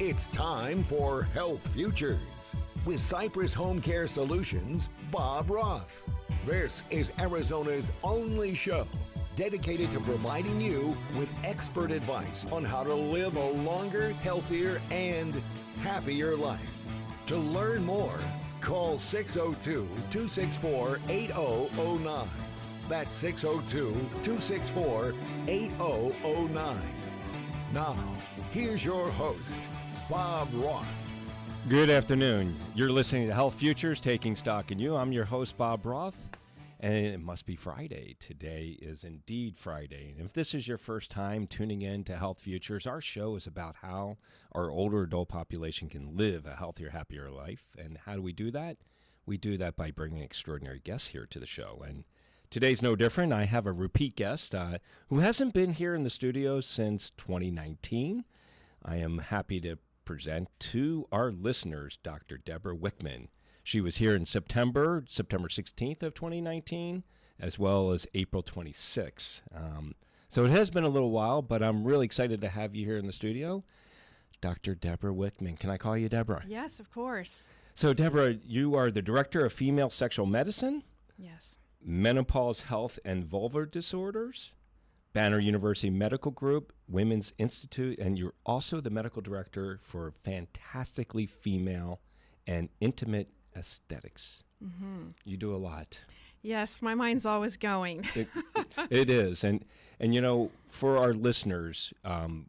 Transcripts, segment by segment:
It's time for Health Futures with Cypress Home Care Solutions, Bob Roth. This is Arizona's only show dedicated to providing you with expert advice on how to live a longer, healthier, and happier life. To learn more, call 602-264-8009. That's 602-264-8009. Now, here's your host, Bob Roth. Good afternoon. You're listening to Health Futures, Taking Stock in You. I'm your host, Bob Roth, and it must be Friday. Today is indeed Friday. And if this is your first time tuning in to Health Futures, our show is about how our older adult population can live a healthier, happier life. And how do we do that? We do that by bringing extraordinary guests here to the show. And today's no different. I have a repeat guest who hasn't been here in the studio since 2019. I am happy to present to our listeners Dr. Debra Wickman. She was here in September 16th of 2019, as well as April 26th. So it has been a little while, but I'm really excited to have you here in the studio. Dr. Debra Wickman. Can I call you Debra? Yes, of course. So Debra, you are the Director of Female Sexual Medicine. Yes. Menopause Health and Vulvar Disorders, Banner University Medical Group, Women's Institute, and you're also the medical director for Fantastically Female and Intimate Aesthetics. Mm-hmm. You do a lot. Yes, my mind's always going. It is. And you know, for our listeners,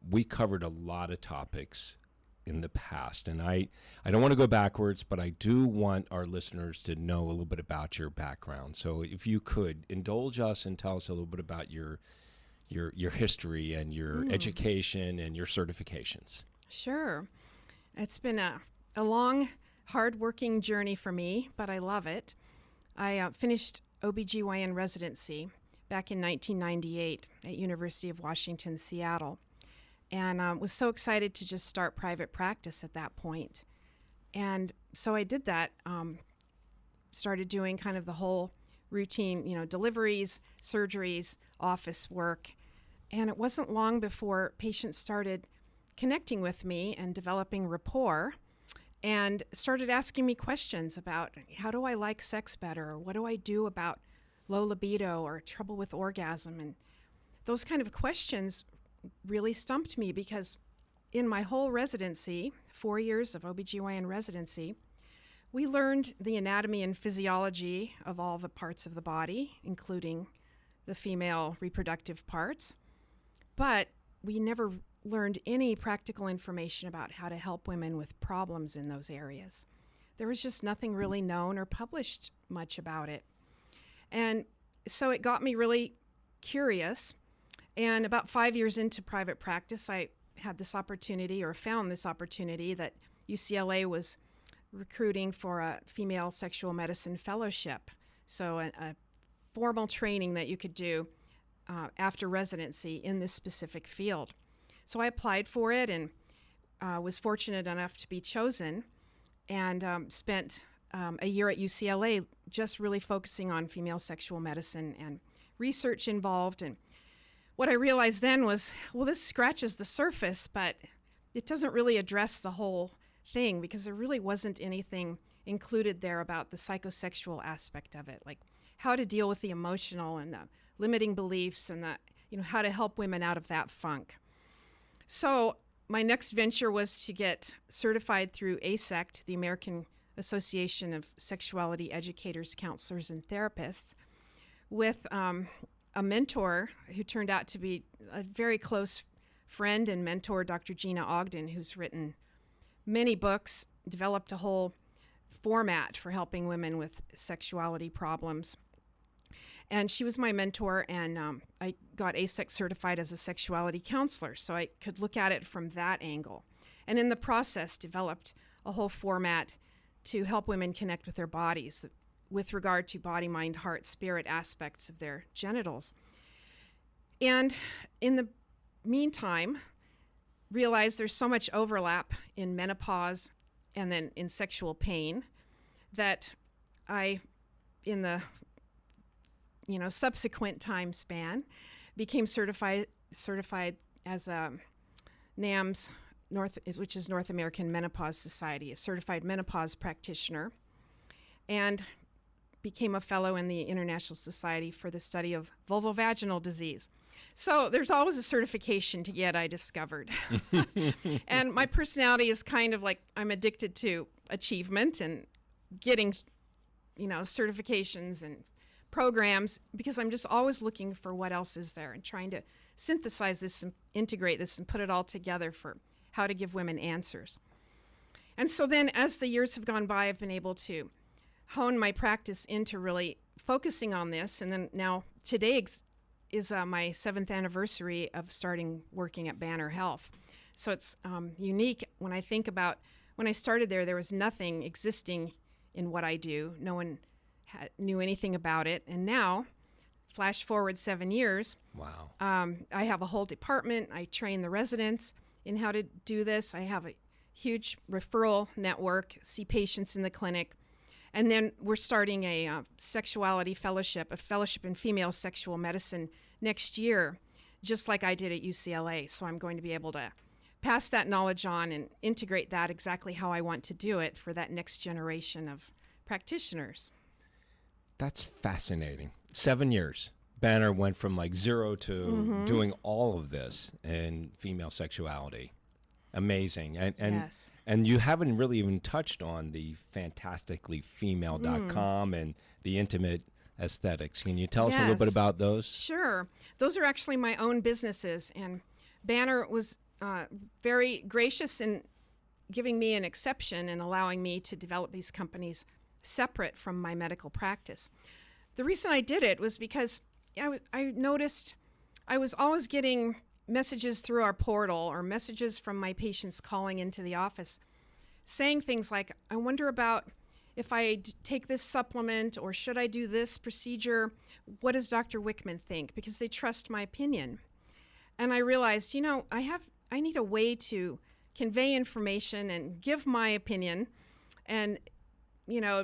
we covered a lot of topics in the past, and I don't want to go backwards, but I do want our listeners to know a little bit about your background. So if you could indulge us and tell us a little bit about your history and your education and your certifications. Sure. It's been a long, hard-working journey for me, but I love it. I finished OBGYN residency back in 1998 at University of Washington, Seattle. And was so excited to just start private practice at that point. And so I did that, started doing kind of the whole routine, deliveries, surgeries, office work. And it wasn't long before patients started connecting with me and developing rapport and started asking me questions about how do I like sex better? Or what do I do about low libido or trouble with orgasm? And those kind of questions really stumped me because in my whole residency, 4 years of OBGYN residency, we learned the anatomy and physiology of all the parts of the body, including the female reproductive parts, but we never learned any practical information about how to help women with problems in those areas. There was just nothing really known or published much about it. And so it got me really curious. And about 5 years into private practice, I had this opportunity or found this opportunity that UCLA was recruiting for a female sexual medicine fellowship. So a formal training that you could do after residency in this specific field. So I applied for it and was fortunate enough to be chosen and spent a year at UCLA just really focusing on female sexual medicine and research involved. And what I realized then was, well, this scratches the surface, but it doesn't really address the whole thing because there really wasn't anything included there about the psychosexual aspect of it, like how to deal with the emotional and the limiting beliefs and the, how to help women out of that funk. So my next venture was to get certified through ASECT, the American Association of Sexuality Educators, Counselors, and Therapists, with a mentor who turned out to be a very close friend and mentor, Dr. Gina Ogden, who's written many books, developed a whole format for helping women with sexuality problems. And she was my mentor, and I got ASEC certified as a sexuality counselor, so I could look at it from that angle. And in the process, developed a whole format to help women connect with their bodies with regard to body, mind, heart, spirit aspects of their genitals. And in the meantime, realized there's so much overlap in menopause and then in sexual pain that I, in the subsequent time span, became certified as a NAMS which is North American Menopause Society, a certified menopause practitioner, and became a fellow in the International Society for the Study of Vulvovaginal Disease. So there's always a certification to get, I discovered. And my personality is kind of like I'm addicted to achievement and getting, certifications and programs, because I'm just always looking for what else is there and trying to synthesize this and integrate this and put it all together for how to give women answers. And so then as the years have gone by, I've been able to hone my practice into really focusing on this. And then now today is my 7th anniversary of starting working at Banner Health. So it's unique when I think about when I started there was nothing existing in what I do. No one knew anything about it. And now, flash forward 7 years. Wow. I have a whole department. I train the residents in how to do this. I have a huge referral network, see patients in the clinic. And then we're starting a sexuality fellowship, a fellowship in female sexual medicine next year, just like I did at UCLA. So I'm going to be able to pass that knowledge on and integrate that exactly how I want to do it for that next generation of practitioners. That's fascinating. 7 years. Banner went from like zero to doing all of this in female sexuality. Amazing. And Yes. and you haven't really even touched on the fantasticallyfemale.com and the intimate aesthetics. Can you tell us a little bit Yes. about those? Sure. Those are actually my own businesses. And Banner was very gracious in giving me an exception and allowing me to develop these companies separate from my medical practice. The reason I did it was because I noticed I was always getting messages through our portal or messages from my patients calling into the office saying things like, I wonder about if I take this supplement or should I do this procedure? What does Dr. Wickman think? Because they trust my opinion. And I realized, I need a way to convey information and give my opinion and,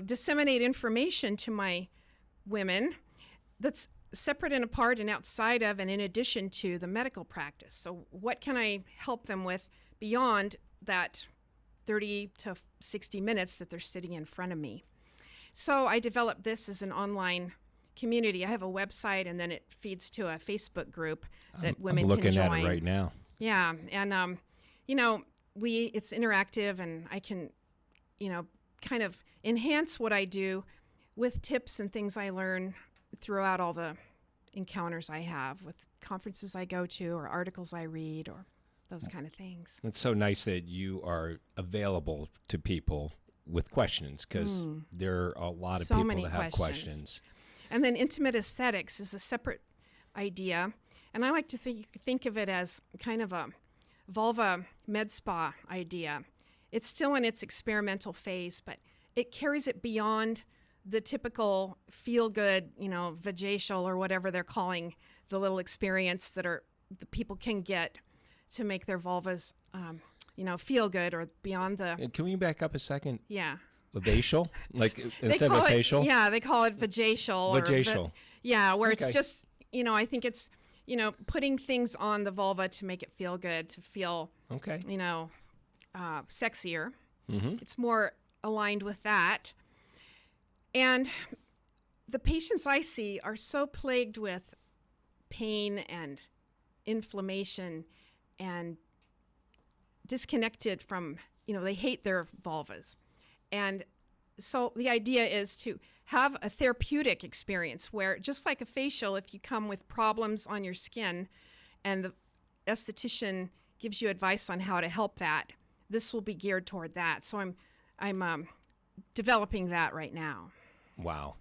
disseminate information to my women that's separate and apart and outside of and in addition to the medical practice. So what can I help them with beyond that 30 to 60 minutes that they're sitting in front of me? So I developed this as an online community. I have a website and then it feeds to a Facebook group that women I'm looking can join. at it right now. Yeah, and it's interactive and I can, kind of enhance what I do with tips and things I learn throughout all the encounters I have with conferences I go to or articles I read or those kind of things. It's so nice that you are available to people with questions because there are a lot of So people many that have questions. questions. And then intimate aesthetics is a separate idea. And I like to think of it as kind of a vulva med spa idea. It's still in its experimental phase, but it carries it beyond the typical feel-good, vajacial or whatever they're calling the little experience that the people can get to make their vulvas, feel good or beyond the... Can we back up a second? Yeah. A facial? Like They instead of call a it- facial? Yeah, they call it vajacial. Vajacial. Where Okay. it's just, I think it's, putting things on the vulva to make it feel good, to feel, Okay. sexier. Mm-hmm. It's more aligned with that. And the patients I see are so plagued with pain and inflammation and disconnected from, they hate their vulvas. And so the idea is to have a therapeutic experience where, just like a facial, if you come with problems on your skin and the esthetician gives you advice on how to help that, this will be geared toward that. So I'm developing that right now. Wow.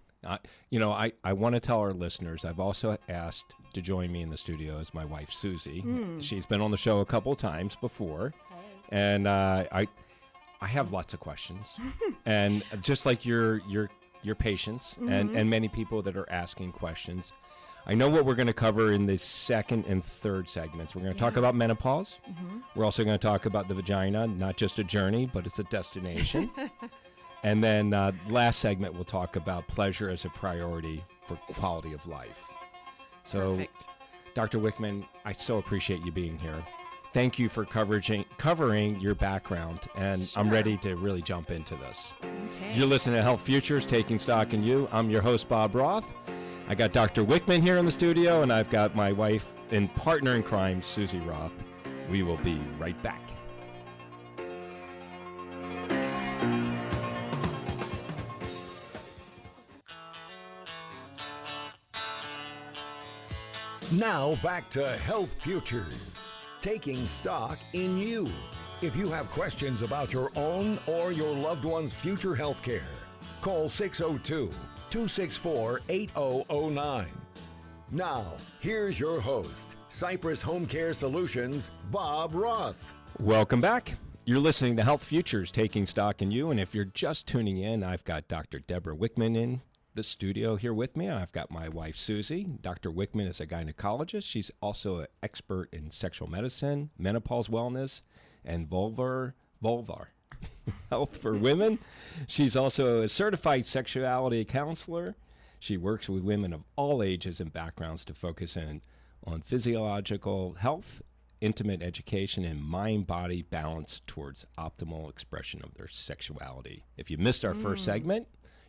I want to tell our listeners, I've also asked to join me in the studio is my wife, Suzie. She's been on the show a couple times before. And I have lots of questions. And just like your patients and many people that are asking questions, I know what we're going to cover in the second and third segments. We're going to talk about menopause. We're also going to talk about the vagina, not just a journey, but it's a destination. And then last segment, we'll talk about pleasure as a priority for quality of life. So, Perfect. Dr. Wickman, I so appreciate you being here. thank you for covering your background, and I'm ready to really jump into this. Okay. You're listening to Health Futures, Taking Stock in You. I'm your host, Bob Roth. I got Dr. Wickman here in the studio, and I've got my wife and partner in crime, Suzie Roth. We will be right back. Now back to Health Futures, taking stock in you. If you have questions about your own or your loved one's future health care, call 602-264-8009. Now, here's your host, Cypress Home Care Solutions, Bob Roth. Welcome back. You're listening to Health Futures, Taking Stock in You. And if you're just tuning in, I've got Dr. Debra Wickman in the studio here with me, and I've got my wife, Suzie. Dr. Wickman is a gynecologist. She's also an expert in sexual medicine, menopause wellness, and vulvar health for women. She's also a certified sexuality counselor. She works with women of all ages and backgrounds to focus on physiological health, intimate education, and mind-body balance towards optimal expression of their sexuality. If you missed our first segment,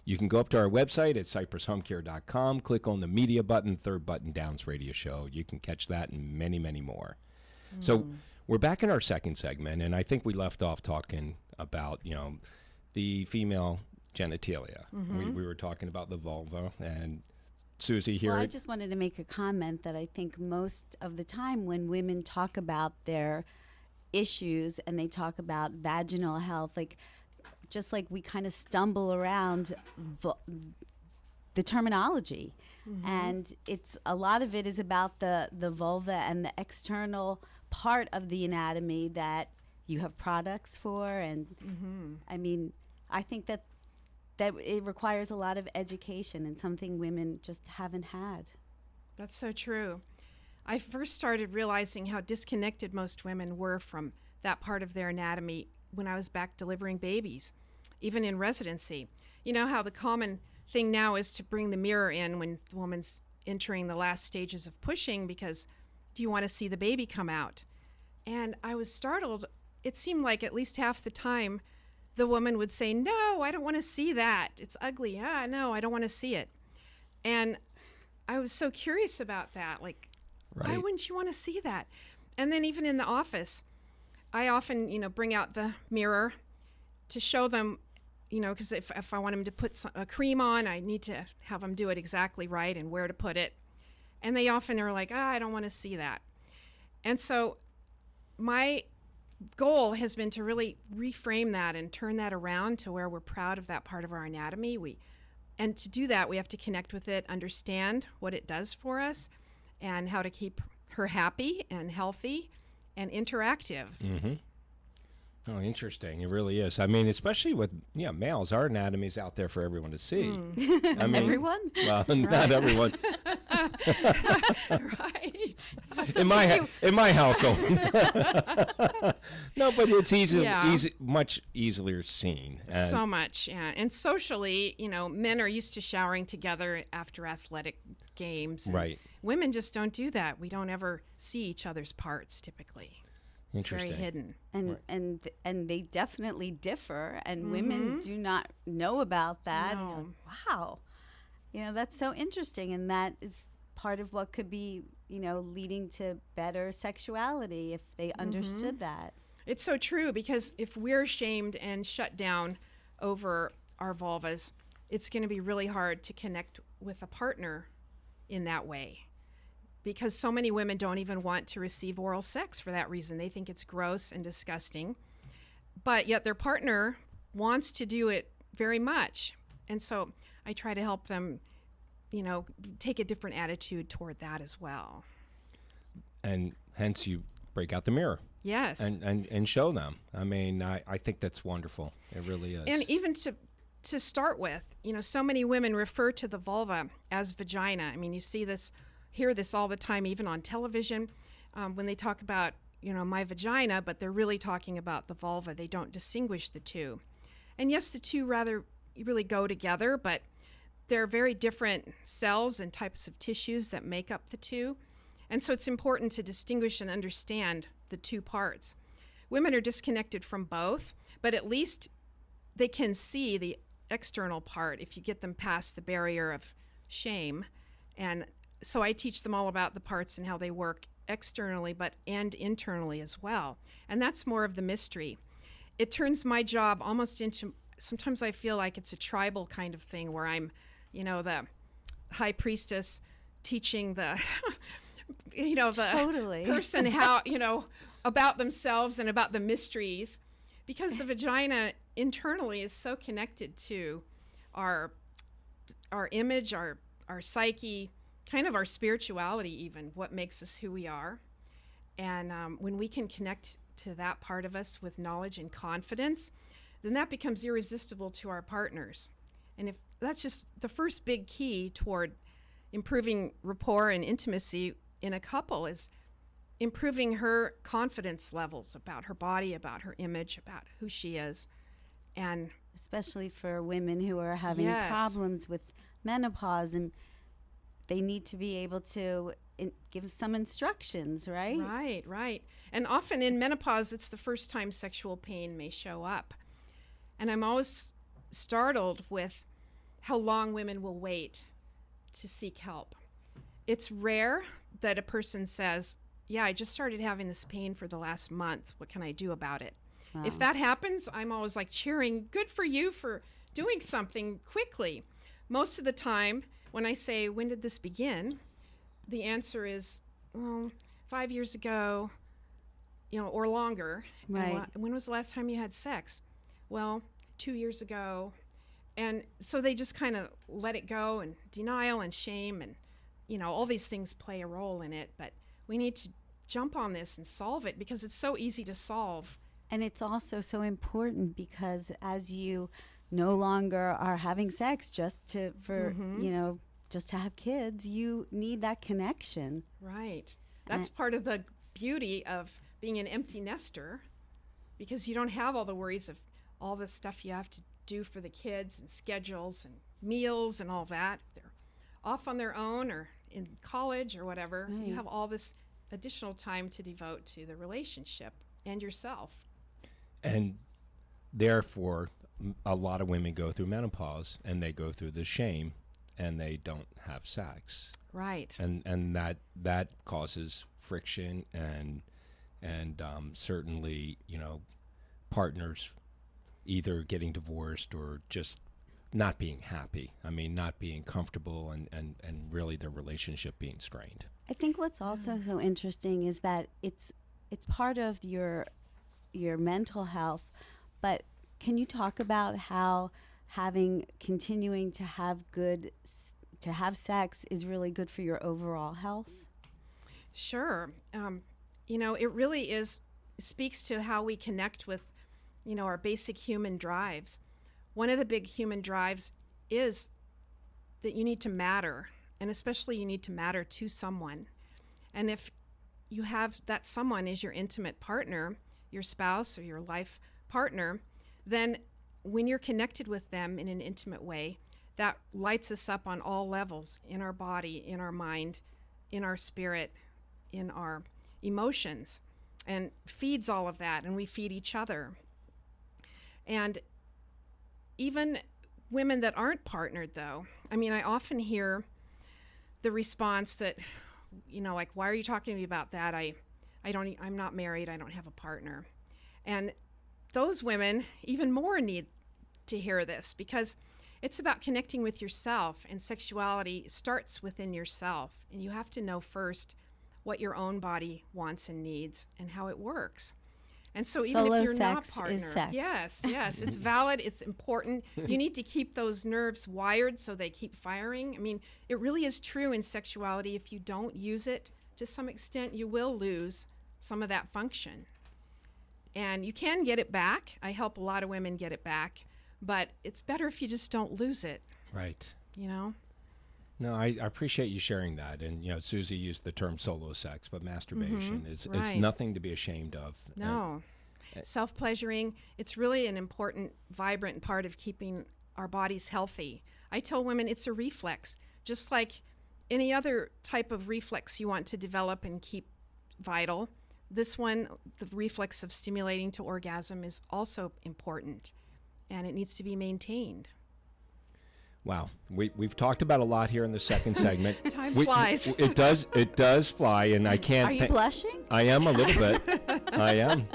you can go up to our website at cypresshomecare.com, click on the media button, third button down's radio show. You can catch that and many, many more. So we're back in our second segment, and I think we left off talking about, the female genitalia. We were talking about the vulva, and Suzie here. Well, I just wanted to make a comment that I think most of the time when women talk about their issues and they talk about vaginal health, just like we kind of stumble around the terminology. And it's a lot of it is about the vulva and the external part of the anatomy that you have products for. And I mean, I think that it requires a lot of education and something women just haven't had. That's so true. I first started realizing how disconnected most women were from that part of their anatomy when I was back delivering babies, even in residency. You know how the common thing now is to bring the mirror in when the woman's entering the last stages of pushing because do you want to see the baby come out? And I was startled. It seemed like at least half the time the woman would say, no, I don't want to see that. It's ugly. No, I don't want to see it. And I was so curious about that. Why wouldn't you want to see that? And then even in the office, I often, bring out the mirror to show them, because if I want them to put a cream on, I need to have them do it exactly right and where to put it. And they often are like, I don't want to see that. And so my goal has been to really reframe that and turn that around to where we're proud of that part of our anatomy. And to do that, we have to connect with it, understand what it does for us, and how to keep her happy and healthy and interactive. Oh, interesting. It really is. I mean, especially with males, our anatomy's out there for everyone to see. I mean, Everyone? Well, not everyone. Right. In my household. No, but it's much easier seen. And so much, yeah. And socially, men are used to showering together after athletic games. Right. Women just don't do that. We don't ever see each other's parts typically. It's very hidden. And they definitely differ, and women do not know about that. No. And wow. That's so interesting, and that is part of what could be, leading to better sexuality if they understood that. It's so true, because if we're shamed and shut down over our vulvas, it's going to be really hard to connect with a partner in that way. Because so many women don't even want to receive oral sex for that reason. They think it's gross and disgusting. But yet their partner wants to do it very much. And so I try to help them, take a different attitude toward that as well. And hence you break out the mirror. Yes. And show them. I mean, I think that's wonderful. It really is. And even to start with, so many women refer to the vulva as vagina. I mean, you hear this all the time, even on television, when they talk about, my vagina, but they're really talking about the vulva. They don't distinguish the two. And yes, the two really go together, but there are very different cells and types of tissues that make up the two. And so it's important to distinguish and understand the two parts. Women are disconnected from both, but at least they can see the external part if you get them past the barrier of shame. And so I teach them all about the parts and how they work externally and internally as well. And that's more of the mystery. It turns my job almost into, sometimes I feel like it's a tribal kind of thing where I'm, the high priestess teaching the, Totally. the person how, about themselves and about the mysteries, because the vagina internally is so connected to our image, our psyche, kind of our spirituality even, what makes us who we are. And when we can connect to that part of us with knowledge and confidence, then that becomes irresistible to our partners. And if that's just the first big key toward improving rapport and intimacy in a couple, is improving her confidence levels about her body, about her image, about who she is. And especially for women who are having yes. problems with menopause, and they need to be able to give some instructions, right? Right. And often in menopause, it's the first time sexual pain may show up. And I'm always startled with how long women will wait to seek help. It's rare that a person says, yeah, I just started having this pain for the last month. What can I do about it? Wow. If that happens, I'm always like cheering, good for you for doing something quickly. Most of the time, when I say, when did this begin? The answer is, 5 years ago, or longer. Right. And when was the last time you had sex? Well, 2 years ago. And so they just kind of let it go, and denial and shame and, all these things play a role in it. But we need to jump on this and solve it, because it's so easy to solve. And it's also so important because as you no longer are having sex just to have kids, you need that connection. Right. That's part of the beauty of being an empty nester, because you don't have all the worries of all the stuff you have to do for the kids and schedules and meals and all that. They're off on their own or in college or whatever. Right. You have all this additional time to devote to the relationship and yourself. And therefore, a lot of women go through menopause and they go through the shame and they don't have sex. Right. And that causes friction and certainly, partners either getting divorced or just not being happy. I mean, not being comfortable and really the relationship being strained. I think what's also so interesting is that it's part of your mental health, but can you talk about how continuing to have sex is really good for your overall health? Sure. It really speaks to how we connect with, our basic human drives. One of the big human drives is that you need to matter, and especially you need to matter to someone. And if you have that someone is your intimate partner, your spouse or your life partner, then when you're connected with them in an intimate way, that lights us up on all levels, in our body, in our mind, in our spirit, in our emotions, and feeds all of that, and we feed each other. And even women that aren't partnered, though, I often hear the response that, like, why are you talking to me about that? I'm not married, I don't have a partner. And those women even more need to hear this, because it's about connecting with yourself, and sexuality starts within yourself. And you have to know first what your own body wants and needs and how it works. And so even if you're not partnered, yes, it's valid, it's important. You need to keep those nerves wired so they keep firing. It really is true in sexuality. If you don't use it to some extent, you will lose some of that function. And you can get it back. I help a lot of women get it back, but it's better if you just don't lose it. Right. No, I appreciate you sharing that. And, Suzie used the term solo sex, but masturbation is right. nothing to be ashamed of. No. Self-pleasuring, it's really an important, vibrant part of keeping our bodies healthy. I tell women it's a reflex, just like any other type of reflex you want to develop and keep vital. this one, the reflex of stimulating to orgasm, is also important, and it needs to be maintained. Wow, we've talked about a lot here in the second segment. Time flies. It does fly, and I can't. Are you blushing? I am a little bit. I am.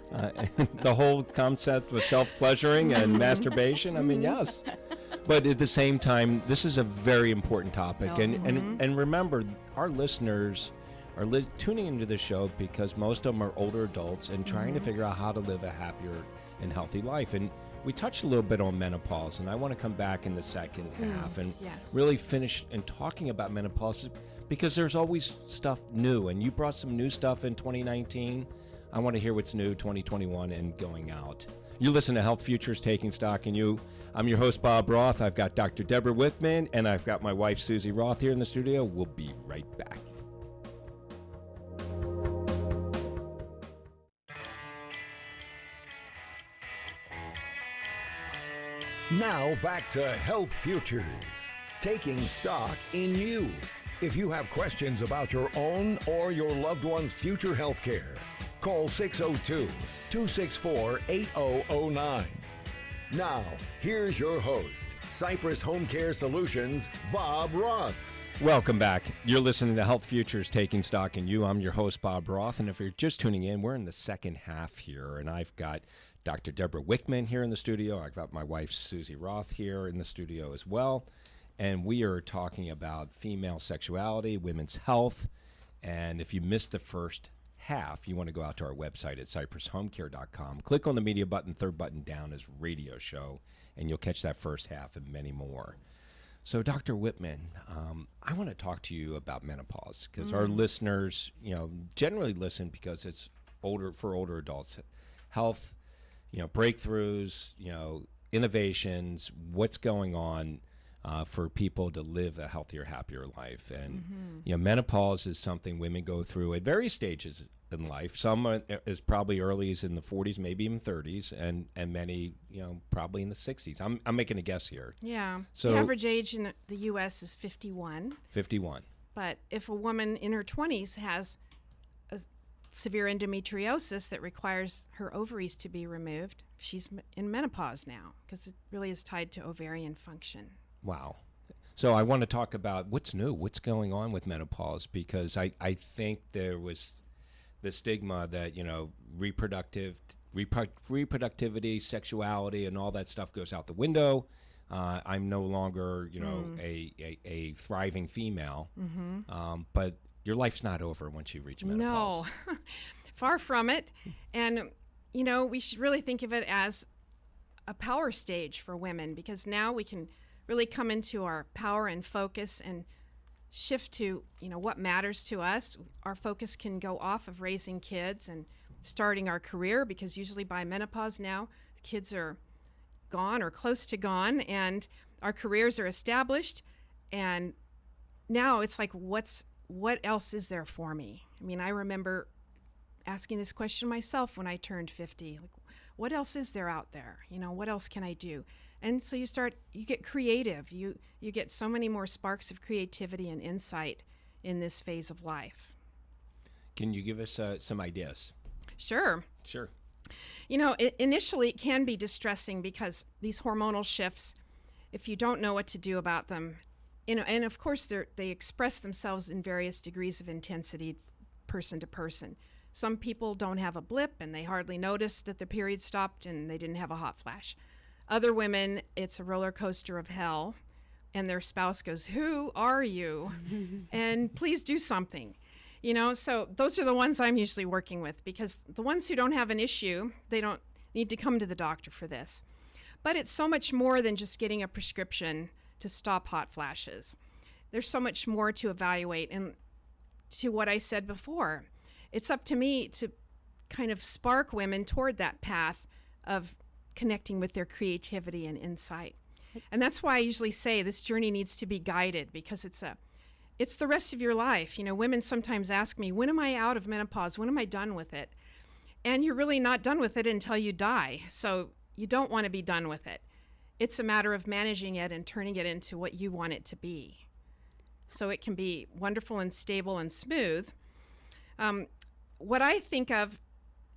The whole concept with self-pleasuring and masturbation. I mean, yes. But at the same time, this is a very important topic, and remember, our listeners are tuning into the show because most of them are older adults and trying to figure out how to live a happier and healthy life. And we touched a little bit on menopause, and I want to come back in the second half and really finish in talking about menopause because there's always stuff new, and you brought some new stuff in 2019. I want to hear what's new 2021 and going out. You're listening to Health Futures Taking Stock in You. I'm your host, Bob Roth. I've got Dr. Debra Wickman, and I've got my wife, Suzie Roth, here in the studio. We'll be right back. Now back to Health Futures, taking stock in you. If you have questions about your own or your loved one's future health care, call 602-264-8009. Now, here's your host, Cypress Home Care Solutions, Bob Roth. Welcome back. You're listening to Health Futures Taking Stock in You. I'm your host, Bob Roth, and if you're just tuning in, we're in the second half here, and I've got Dr. Debra Wickman here in the studio. I've got my wife, Suzie Roth, here in the studio as well. And we are talking about female sexuality, women's health. And if you missed the first half, you want to go out to our website at cypresshomecare.com. Click on the media button, third button down is radio show, and you'll catch that first half and many more. So, Dr. Wickman, I want to talk to you about menopause because our listeners, generally listen because it's for older adults. Health, breakthroughs, innovations, what's going on for people to live a healthier, happier life. And, menopause is something women go through at various stages in life. Some is probably early as in the 40s, maybe even 30s, and many, probably in the 60s. I'm making a guess here. Yeah. So the average age in the U.S. is 51. 51. But if a woman in her 20s has a severe endometriosis that requires her ovaries to be removed, she's in menopause now because it really is tied to ovarian function. Wow. So I want to talk about what's new, what's going on with menopause, because I think there was the stigma that, reproductivity, sexuality, and all that stuff goes out the window. I'm no longer, a thriving female, but your life's not over once you reach menopause. No, far from it. And, we should really think of it as a power stage for women because now we can really come into our power and focus and shift to, what matters to us. Our focus can go off of raising kids and starting our career because usually by menopause now, the kids are gone or close to gone and our careers are established. And now it's like, what else is there for me? I mean, I remember asking this question myself when I turned 50. Like, what else is there out there? What else can I do? And so you get creative. You get so many more sparks of creativity and insight in this phase of life. Can you give us some ideas? Sure. Initially it can be distressing because these hormonal shifts, if you don't know what to do about them, and of course they express themselves in various degrees of intensity person to person. Some people don't have a blip and they hardly notice that the period stopped and they didn't have a hot flash. Other women, it's a roller coaster of hell, and their spouse goes, "Who are you?" and please do something. So those are the ones I'm usually working with because the ones who don't have an issue, they don't need to come to the doctor for this. But it's so much more than just getting a prescription to stop hot flashes. There's so much more to evaluate. And to what I said before, it's up to me to kind of spark women toward that path of connecting with their creativity and insight. And that's why I usually say this journey needs to be guided because it's the rest of your life. Women sometimes ask me, when am I out of menopause? When am I done with it? And you're really not done with it until you die. So you don't want to be done with it. It's a matter of managing it and turning it into what you want it to be. So it can be wonderful and stable and smooth. what I think of,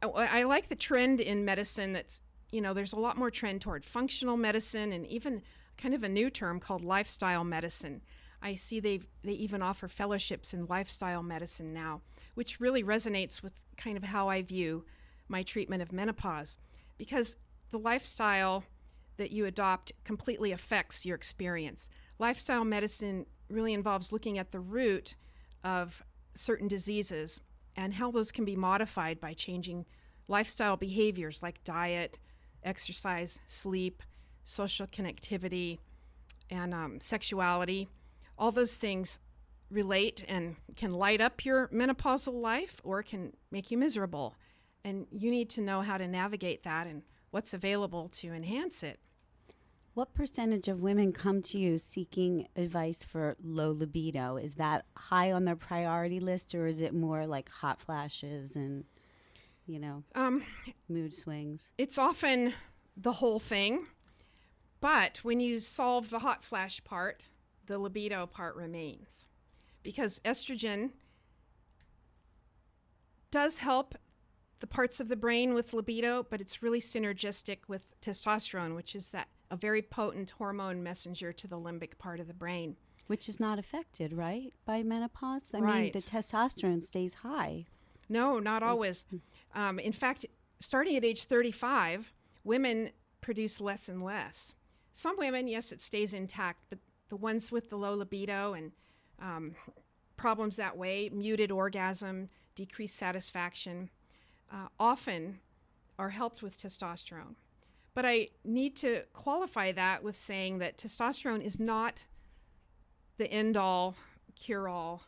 I like the trend in medicine that's, there's a lot more trend toward functional medicine and even kind of a new term called lifestyle medicine. I see they even offer fellowships in lifestyle medicine now, which really resonates with kind of how I view my treatment of menopause, because the lifestyle that you adopt completely affects your experience. Lifestyle medicine really involves looking at the root of certain diseases and how those can be modified by changing lifestyle behaviors like diet, exercise, sleep, social connectivity, and sexuality. All those things relate and can light up your menopausal life or can make you miserable. And you need to know how to navigate that and what's available to enhance it. What percentage of women come to you seeking advice for low libido? Is that high on their priority list, or is it more like hot flashes and, mood swings? It's often the whole thing, but when you solve the hot flash part, the libido part remains, because estrogen does help the parts of the brain with libido, but it's really synergistic with testosterone, which is a very potent hormone messenger to the limbic part of the brain. Which is not affected, right, by menopause? I mean, Right. the testosterone stays high. No, not always. In fact, starting at age 35, women produce less and less. Some women, yes, it stays intact, but the ones with the low libido and problems that way, muted orgasm, decreased satisfaction, often are helped with testosterone. But I need to qualify that with saying that testosterone is not the end-all, cure-all.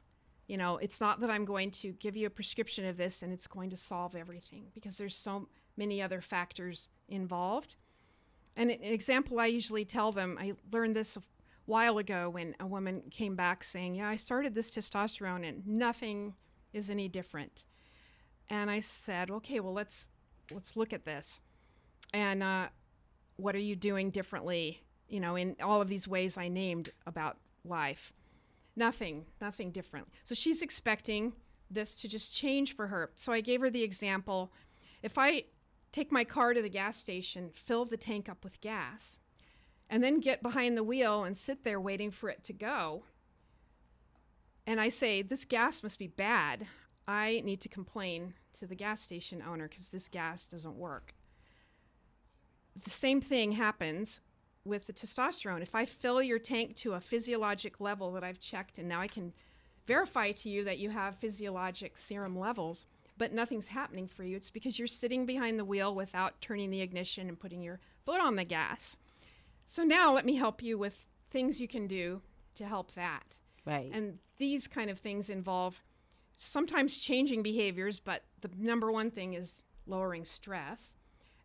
It's not that I'm going to give you a prescription of this and it's going to solve everything, because there's so many other factors involved. And an example I usually tell them, I learned this a while ago when a woman came back saying, I started this testosterone and nothing is any different. And I said, okay, well, let's look at this. And what are you doing differently, in all of these ways I named about life? Nothing different. So she's expecting this to just change for her. So I gave her the example. If I take my car to the gas station, fill the tank up with gas, and then get behind the wheel and sit there waiting for it to go, and I say, this gas must be bad, I need to complain to the gas station owner because this gas doesn't work. The same thing happens with the testosterone. If I fill your tank to a physiologic level that I've checked, and now I can verify to you that you have physiologic serum levels, but nothing's happening for you, it's because you're sitting behind the wheel without turning the ignition and putting your foot on the gas. So now let me help you with things you can do to help that. Right. And these kind of things involve sometimes changing behaviors, but the number one thing is lowering stress,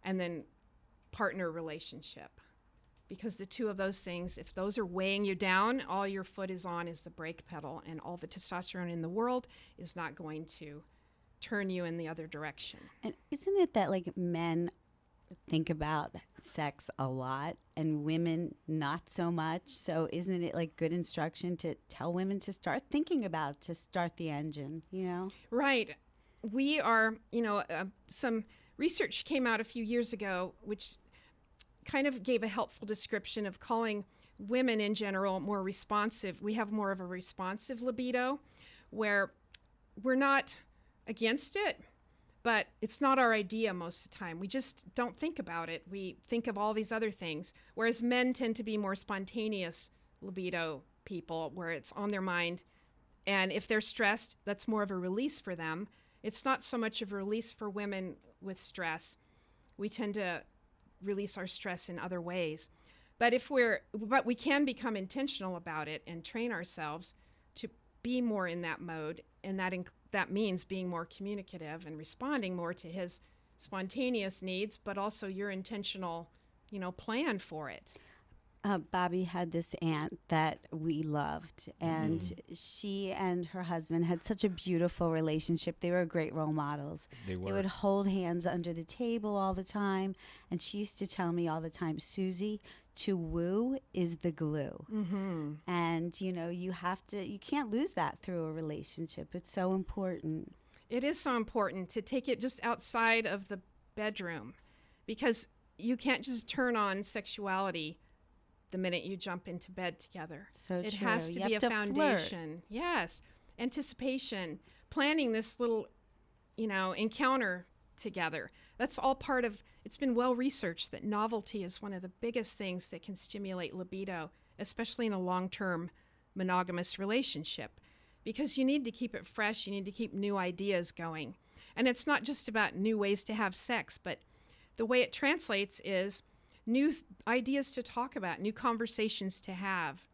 and then partner relationship. Because the two of those things, if those are weighing you down, all your foot is on is the brake pedal, and all the testosterone in the world is not going to turn you in the other direction. And isn't it that men think about sex a lot and women not so much? So isn't it good instruction to tell women to start thinking about, to start the engine, Right. We are, some research came out a few years ago which kind of gave a helpful description of calling women in general more responsive. We have more of a responsive libido, where we're not against it, but it's not our idea most of the time. We just don't think about it. We think of all these other things, whereas men tend to be more spontaneous libido people, where it's on their mind. And if they're stressed, that's more of a release for them. It's not so much of a release for women with stress. We tend to release our stress in other ways. But we can become intentional about it and train ourselves to be more in that mode, and that means being more communicative and responding more to his spontaneous needs, but also your intentional, plan for it. Bobby had this aunt that we loved, and she and her husband had such a beautiful relationship. They were great role models. They were. They would hold hands under the table all the time, and she used to tell me all the time, Suzie, to woo is the glue. Mm-hmm. And, you can't lose that through a relationship. It's so important. It is so important to take it just outside of the bedroom, because you can't just turn on sexuality the minute you jump into bed together. So it true. has to You be a have to foundation. flirt. Yes. Anticipation, planning this little, encounter together. That's all part of, it's been well researched that novelty is one of the biggest things that can stimulate libido, especially in a long-term monogamous relationship, because you need to keep it fresh. You need to keep new ideas going. And it's not just about new ways to have sex, but the way it translates is new ideas to talk about, new conversations to have,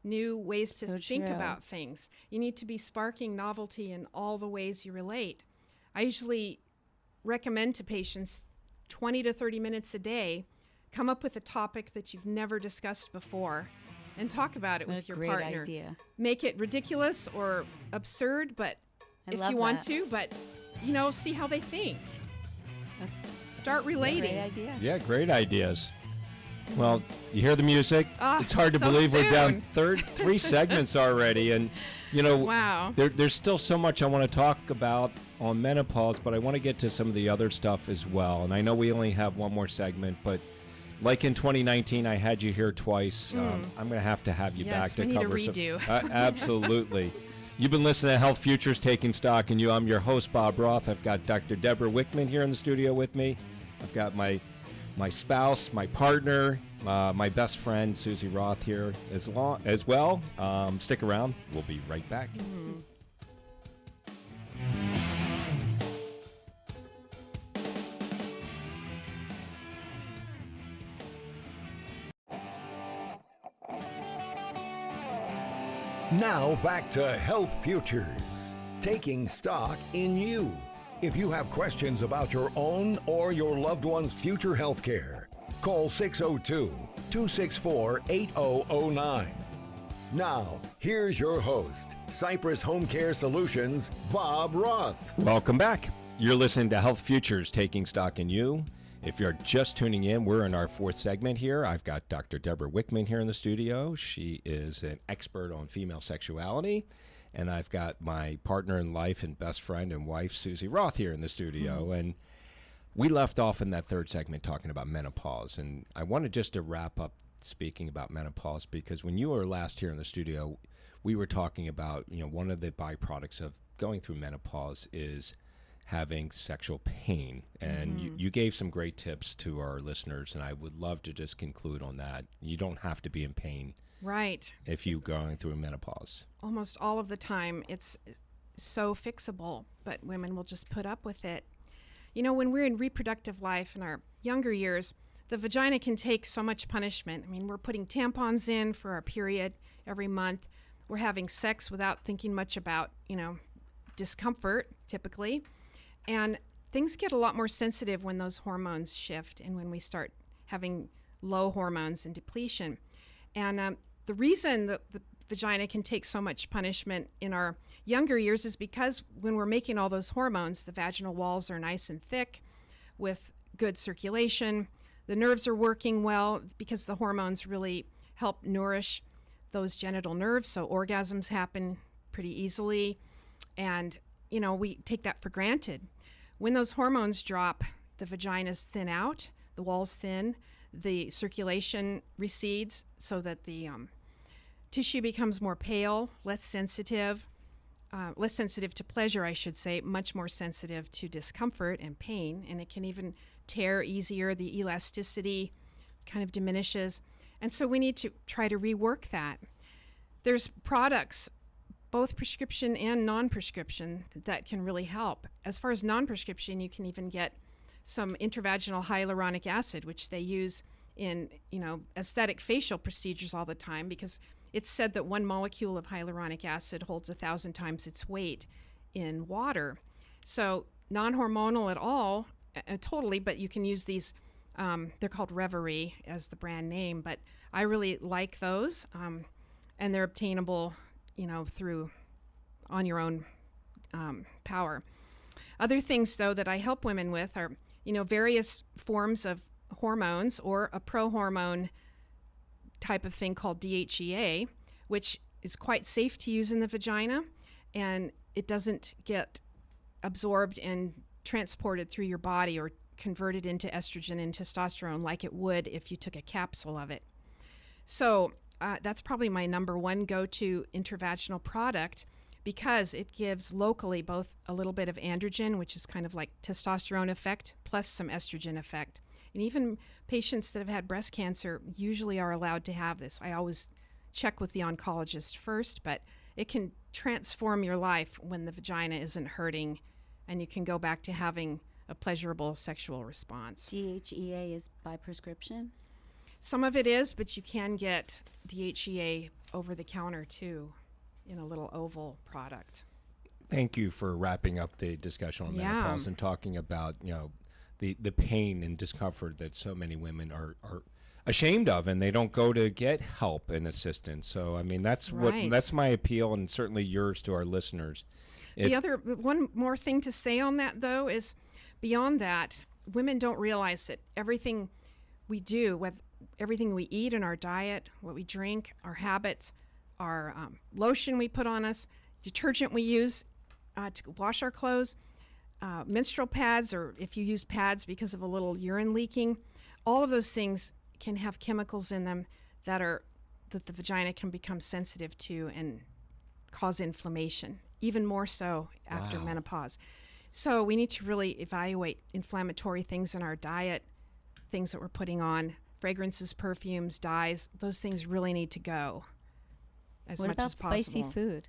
new ways to think true. about things. You need to be sparking novelty in all the ways you relate. I usually recommend to patients 20 to 30 minutes a day, come up with a topic that you've never discussed before and talk about it What with a your great partner. idea. Make it ridiculous or absurd, but I if love you want that. to, but see how they think. That's Start a relating. great idea. Yeah, great ideas. Well, you hear the music. It's hard to so believe we're down soon. 3 segments already. And, Wow. there's still so much I want to talk about on menopause, but I want to get to some of the other stuff as well. And I know we only have one more segment, but like in 2019, I had you here twice. I'm going to have you Yes, back to we need a cover redo. Absolutely. You've been listening to Health Futures Taking Stock in You. I'm your host, Bob Roth. I've got Dr. Debra Wickman here in the studio with me. I've got my spouse, my partner, my best friend, Suzie Roth here as well. Stick around. We'll be right back. Now back to Health Futures, taking stock in you. If you have questions about your own or your loved one's future health care, call 602-264-8009. Now, here's your host, Cypress Home Care Solutions, Bob Roth. Welcome back. You're listening to Health Futures Taking Stock in You. If you're just tuning in, we're in our 4th segment here. I've got Dr. Debra Wickman here in the studio. She is an expert on female sexuality. And I've got my partner in life and best friend and wife, Suzie Roth, here in the studio. And we left off in that 3rd segment talking about menopause. And I wanted just to wrap up speaking about menopause, because when you were last here in the studio, we were talking about, one of the byproducts of going through menopause is having sexual pain. And you gave some great tips to our listeners, and I would love to just conclude on that. You don't have to be in pain. Right. If you're going through menopause. Almost all of the time, it's so fixable, but women will just put up with it. When we're in reproductive life in our younger years, the vagina can take so much punishment. I mean, we're putting tampons in for our period every month. We're having sex without thinking much about, discomfort, typically. And things get a lot more sensitive when those hormones shift and when we start having low hormones and depletion. And the reason that the vagina can take so much punishment in our younger years is because when we're making all those hormones, the vaginal walls are nice and thick with good circulation. The nerves are working well because the hormones really help nourish those genital nerves, so orgasms happen pretty easily. And, we take that for granted. When those hormones drop, the vaginas thin out, the walls thin, the circulation recedes so that the tissue becomes more pale, less sensitive to pleasure, I should say, much more sensitive to discomfort and pain, and it can even tear easier. The elasticity kind of diminishes. And so we need to try to rework that. There's products, both prescription and non-prescription, that can really help. As far as non-prescription, you can even get some intravaginal hyaluronic acid, which they use in, aesthetic facial procedures all the time, because it's said that 1 molecule of hyaluronic acid holds 1,000 times its weight in water. So non-hormonal at all, totally, but you can use these, they're called Reverie as the brand name, but I really like those, and they're obtainable, through on your own power. Other things, though, that I help women with are, various forms of hormones or a prohormone type of thing called DHEA, which is quite safe to use in the vagina, and it doesn't get absorbed and transported through your body or converted into estrogen and testosterone like it would if you took a capsule of it. So that's probably my number one go-to intravaginal product, because it gives locally both a little bit of androgen, which is kind of like testosterone effect, plus some estrogen effect. And even patients that have had breast cancer usually are allowed to have this. I always check with the oncologist first, but it can transform your life when the vagina isn't hurting and you can go back to having a pleasurable sexual response. DHEA is by prescription? Some of it is, but you can get DHEA over the counter too in a little oval product. Thank you for wrapping up the discussion on Yeah. menopause and talking about, the pain and discomfort that so many women are ashamed of, and they don't go to get help and assistance. So, I mean, that's Right. that's my appeal, and certainly yours to our listeners. One more thing to say on that, though, is beyond that, women don't realize that everything we do, with everything we eat in our diet, what we drink, our habits, our lotion we put on us, detergent we use to wash our clothes, menstrual pads, or if you use pads because of a little urine leaking, all of those things can have chemicals in them that the vagina can become sensitive to and cause inflammation, even more so after Wow. menopause. So we need to really evaluate inflammatory things in our diet, things that we're putting on, fragrances, perfumes, dyes. Those things really need to go as What much about as possible. spicy food?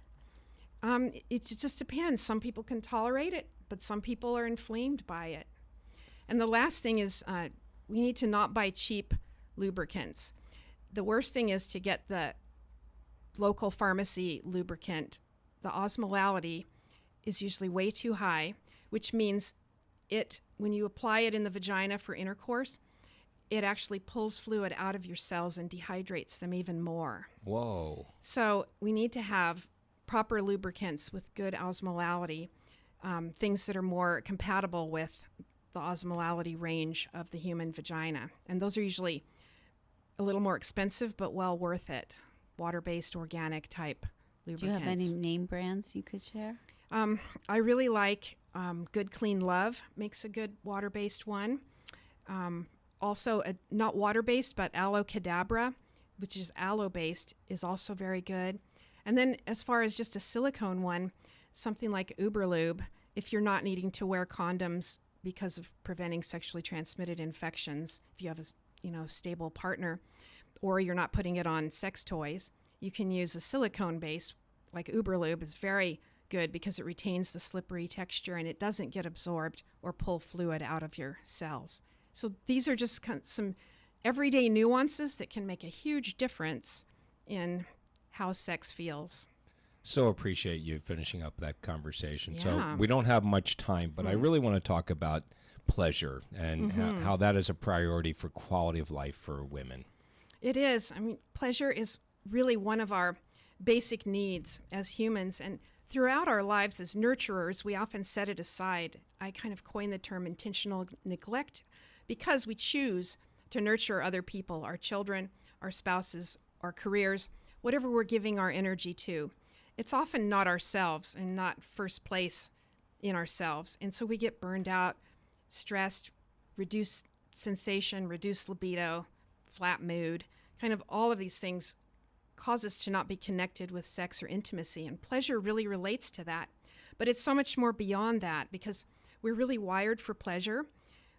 It just depends. Some people can tolerate it, but some people are inflamed by it. And the last thing is we need to not buy cheap lubricants. The worst thing is to get the local pharmacy lubricant. The osmolality is usually way too high, which means when you apply it in the vagina for intercourse, it actually pulls fluid out of your cells and dehydrates them even more. Whoa. So we need to have proper lubricants with good osmolality, things that are more compatible with the osmolality range of the human vagina. And those are usually a little more expensive, but well worth it. Water-based, organic type lubricants. Do you have any name brands you could share? I really like Good Clean Love, makes a good water-based one. Also, not water-based, but Aloe Cadabra, which is aloe-based, is also very good. And then as far as just a silicone one, something like Uberlube, if you're not needing to wear condoms because of preventing sexually transmitted infections, if you have a stable partner, or you're not putting it on sex toys, you can use a silicone base like Uberlube. Is very good because it retains the slippery texture and it doesn't get absorbed or pull fluid out of your cells. So these are just some everyday nuances that can make a huge difference in how sex feels. So appreciate you finishing up that conversation. So Yeah. we don't have much time, but I really want to talk about pleasure and how that is a priority for quality of life for women. It is. I mean, pleasure is really one of our basic needs as humans. And throughout our lives as nurturers, we often set it aside. I kind of coined the term intentional neglect because we choose to nurture other people, our children, our spouses, our careers, whatever we're giving our energy to. It's often not ourselves and not first place in ourselves. And so we get burned out, stressed, reduced sensation, reduced libido, flat mood. Kind of all of these things cause us to not be connected with sex or intimacy. And pleasure really relates to that. But it's so much more beyond that because we're really wired for pleasure.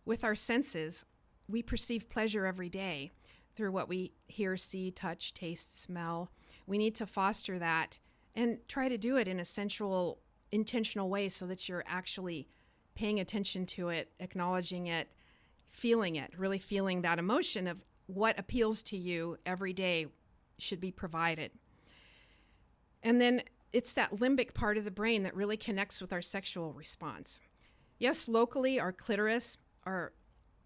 With our senses, we perceive pleasure every day through what we hear, see, touch, taste, smell. We need to foster that and try to do it in a sensual, intentional way so that you're actually paying attention to it, acknowledging it, really feeling that emotion of what appeals to you every day should be provided. And then it's that limbic part of the brain that really connects with our sexual response. Yes, locally, our clitoris, our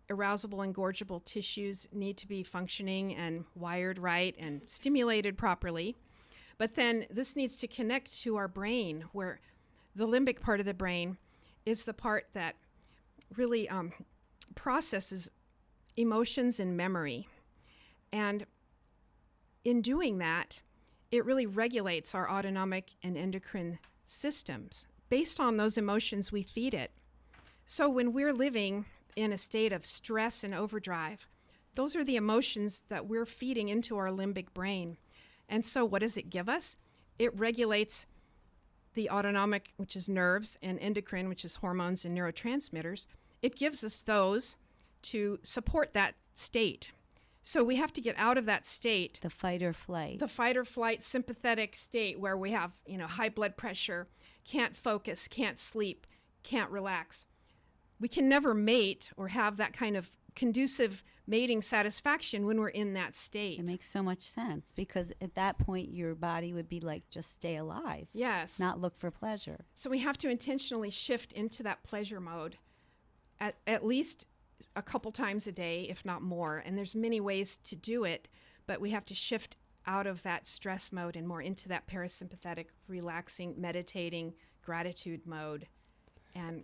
arousable and gorgeable tissues need to be functioning and wired right and stimulated properly. But then this needs to connect to our brain, where the limbic part of the brain is the part that really processes emotions and memory. And in doing that, it really regulates our autonomic and endocrine systems based on those emotions, we feed it. So when we're living in a state of stress and overdrive, those are the emotions that we're feeding into our limbic brain. And so what does it give us? It regulates the autonomic, which is nerves, and endocrine, which is hormones and neurotransmitters. It gives us those to support that state. So we have to get out of that state. The fight or flight. The fight or flight sympathetic state where we have, high blood pressure, can't focus, can't sleep, can't relax. We can never mate or have that kind of conducive mating satisfaction when we're in that state. It makes so much sense, because at that point your body would be like, just stay alive. Yes. Not look for pleasure. So we have to intentionally shift into that pleasure mode at least a couple times a day, if not more. And there's many ways to do it, but we have to shift out of that stress mode and more into that parasympathetic, relaxing, meditating, gratitude mode, and,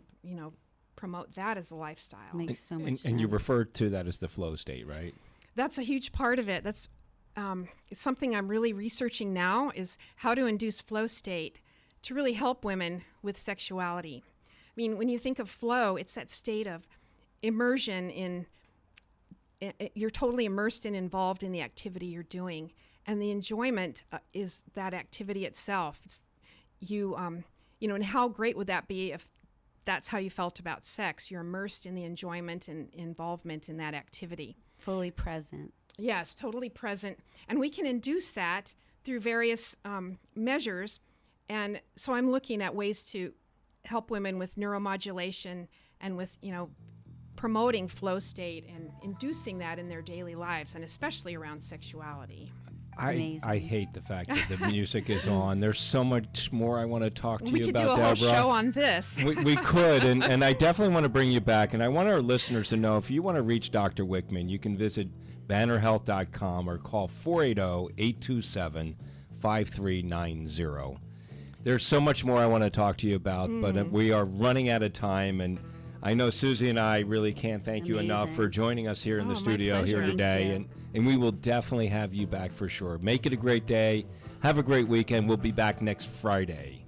promote that as a lifestyle. Makes so much sense. And you referred to that as the flow state, right? That's a huge part of it. That's it's something I'm really researching now, is how to induce flow state to really help women with sexuality. I mean, when you think of flow, it's that state of immersion in, you're totally immersed and involved in the activity you're doing. And the enjoyment is that activity itself. It's and how great would that be if that's how you felt about sex? You're immersed in the enjoyment and involvement in that activity. Fully present. Yes, totally present. And we can induce that through various measures. And so I'm looking at ways to help women with neuromodulation and with, promoting flow state and inducing that in their daily lives, and especially around sexuality. I hate the fact that the music is on. There's so much more I want to talk to you about, Deborah. We could do a whole show on this. We could, and I definitely want to bring you back. And I want our listeners to know, if you want to reach Dr. Wickman, you can visit bannerhealth.com or call 480-827-5390. There's so much more I want to talk to you about, but we are running out of time, and I know Suzie and I really can't thank you enough for joining us here in the studio here today, and we will definitely have you back for sure. Make it a great day. Have a great weekend. We'll be back next Friday.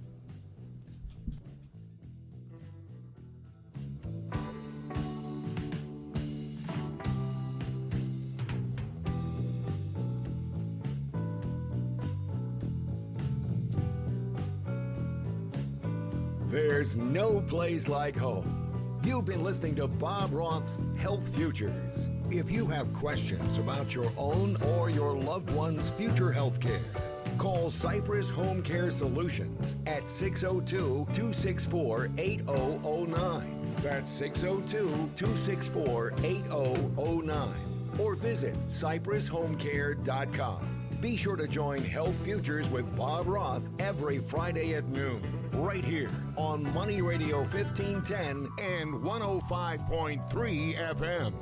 There's no place like home. You've been listening to Bob Roth's Health Futures. If you have questions about your own or your loved one's future health care, call Cypress Home Care Solutions at 602-264-8009. That's 602-264-8009. Or visit cypresshomecare.com. Be sure to join Health Futures with Bob Roth every Friday at noon, right here on Money Radio 1510 and 105.3 FM.